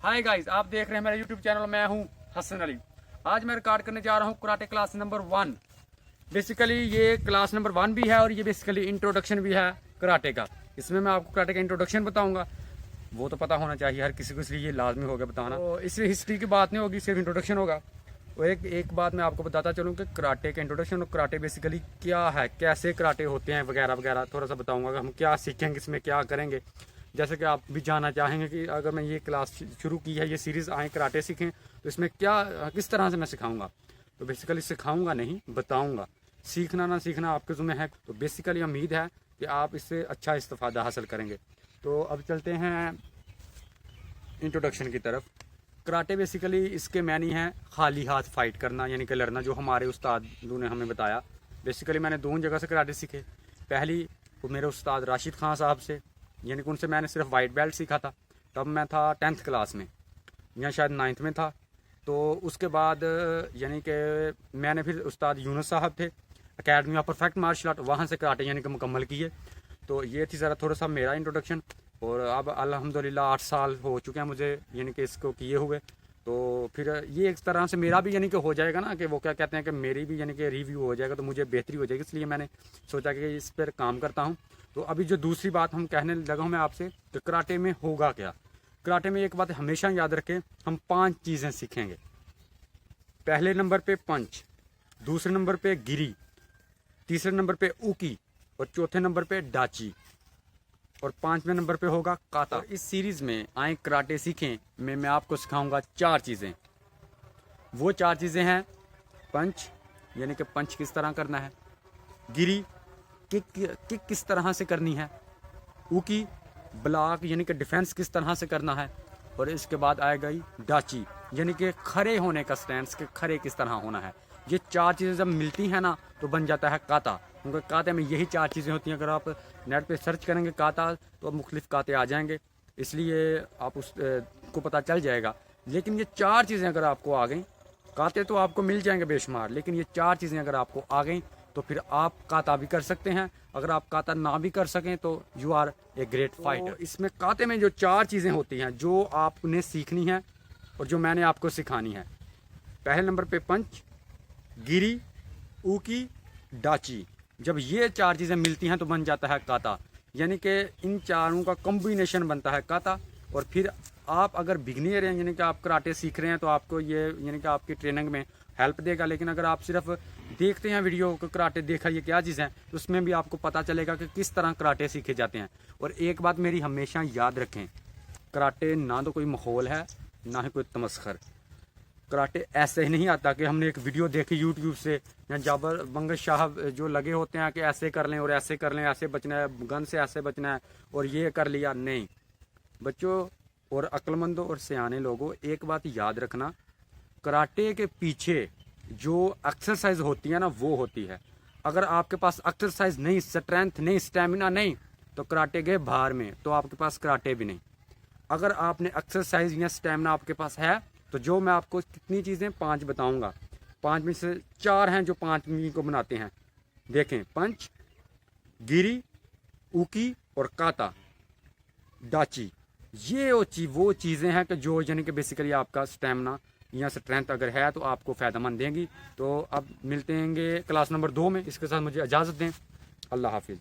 Hi guys, आप देख रहे हैं मेरा यूट्यूब चैनल। मैं हूं हसन अली। आज मैं रिकॉर्ड करने जा रहा हूं कराटे क्लास नंबर 1। बेसिकली ये क्लास नंबर 1 भी है और ये बेसिकली इंट्रोडक्शन भी है कराटे का। इसमें मैं आपको कराटे का इंट्रोडक्शन बताऊंगा। वो तो पता होना चाहिए हर किसी को, इसलिए ये लाजमी होगा बताना। तो इसलिए हिस्ट्री की बात नहीं होगी, सिर्फ इंट्रोडक्शन होगा। और एक बात मैं आपको बताता चलूँ कि कराटे का इंट्रोडक्शन और कराटे बेसिकली क्या है, कैसे कराटे होते हैं वगैरह वगैरह थोड़ा सा बताऊंगा कि हम क्या सीखेंगे, इसमें क्या करेंगे। जैसे कि आप भी जानना चाहेंगे कि अगर मैं ये क्लास शुरू की है, ये सीरीज़ आए कराटे सीखें, तो इसमें क्या किस तरह से मैं सिखाऊंगा। तो बेसिकली सिखाऊंगा नहीं, बताऊंगा। सीखना ना सीखना आपके ज़िम्मे है। तो बेसिकली उम्मीद है कि आप इससे अच्छा इस्तेफादा हासिल करेंगे। तो अब चलते हैं इंट्रोडक्शन की तरफ। कराटे बेसिकली इसके मैनी हैं खाली हाथ फाइट करना, यानी कि लड़ना, जो हमारे उस्तादों ने हमें बताया। बेसिकली मैंने 2 जगह से कराटे सीखे। पहली वो मेरे उस्ताद राशिद खान साहब से, यानी कि उनसे मैंने सिर्फ वाइट बेल्ट सीखा था। तब मैं था 10th क्लास में या शायद 9th में था। तो उसके बाद यानी कि मैंने फिर उस्ताद यूनुस साहब थे academy of perfect martial art, वहाँ से कराटे यानी कि मुकम्मल किए। तो ये थी ज़रा थोड़ा सा मेरा इंट्रोडक्शन। और अब अल्हम्दुलिल्लाह 8 साल हो चुके हैं मुझे यानी कि इसको किए हुए। तो फिर ये एक तरह से मेरा भी यानी कि हो जाएगा ना, कि वो क्या कहते हैं कि मेरी भी यानी कि रिव्यू हो जाएगा, तो मुझे बेहतरी हो जाएगी। इसलिए मैंने सोचा कि इस पर काम करता हूँ। तो अभी जो दूसरी बात हम कहने लगा हूँ मैं आपसे, कि कराटे में होगा क्या। कराटे में एक बात हमेशा याद रखें, हम 5 चीज़ें सीखेंगे। पहले नंबर पे पंच, दूसरे नंबर पे गिरी, तीसरे नंबर पे उकी और चौथे नंबर पे डाची और 5वें नंबर पे होगा काता। इस सीरीज में आए कराटे सीखें में मैं आपको सिखाऊंगा 4 चीज़ें। वो 4 चीज़ें हैं पंच, यानी कि पंच किस तरह करना है, गिरी किक किस तरह से करनी है, उकी ब्लॉक यानी कि डिफेंस किस तरह से करना है, और इसके बाद आएगा ही डाची यानी कि खड़े होने का स्टैंड, के खड़े किस तरह होना है। ये 4 चीज़ें जब मिलती हैं ना तो बन जाता है काता। क्योंकि काते में यही 4 चीज़ें होती हैं। अगर आप नेट पे सर्च करेंगे काता तो मुख्तलिफ काते आ जाएंगे, इसलिए आप उस को पता चल जाएगा। लेकिन ये 4 चीज़ें अगर आपको आ गई, काते तो आपको मिल जाएंगे बेशुमार, लेकिन ये 4 चीज़ें अगर आपको आ गई तो फिर आप काता भी कर सकते हैं। अगर आप काता ना भी कर सकें तो you are a great fighter. इसमें काते में जो 4 चीज़ें होती हैं जो आपने सीखनी है और जो मैंने आपको सिखानी है। पहले नंबर पे पंच, गिरी, उकी, डाची। जब ये 4 चीज़ें मिलती हैं तो बन जाता है काता, यानी कि इन चारों का कॉम्बिनेशन बनता है काता। और फिर आप अगर बिगनियर हैं, यानी कि आप कराटे सीख रहे हैं, तो आपको ये यानी कि आपकी ट्रेनिंग में हेल्प देगा। लेकिन अगर आप सिर्फ देखते हैं वीडियो को, कराटे देखा ये क्या चीज़ है, तो उसमें भी आपको पता चलेगा कि किस तरह कराटे सीखे जाते हैं। और एक बात मेरी हमेशा याद रखें, कराटे ना तो कोई माहौल है ना ही कोई तमस्खर। कराटे ऐसे ही नहीं आता कि हमने एक वीडियो देखी यूट्यूब से या जाबर बंगश शाह जो लगे होते हैं कि ऐसे कर लें और ऐसे कर लें, ऐसे बचना है, गन से ऐसे बचना है और ये कर लिया। नहीं बच्चों और अक्लमंदों और सियाने लोगों, एक बात याद रखना, कराटे के पीछे जो एक्सरसाइज होती है ना वो होती है। अगर आपके पास एक्सरसाइज नहीं, स्ट्रेंथ नहीं, स्टेमिना नहीं, तो कराटे गए बाहर में, तो आपके पास कराटे भी नहीं। अगर आपने एक्सरसाइज या स्टेमिना आपके पास है, तो जो मैं आपको कितनी चीज़ें 5 बताऊंगा, 5 में से 4 हैं जो 5वीं को बनाते हैं। देखें, पंच, गिरी, उकी और काता, डाची। ये वो चीज़ें हैं कि जो यानी कि बेसिकली आपका स्टेमिना या स्ट्रेंथ अगर है तो आपको फ़ायदेमंद देंगी। तो अब मिलते हैं क्लास नंबर 2 में। इसके साथ मुझे इजाज़त दें। अल्लाह हाफिज़।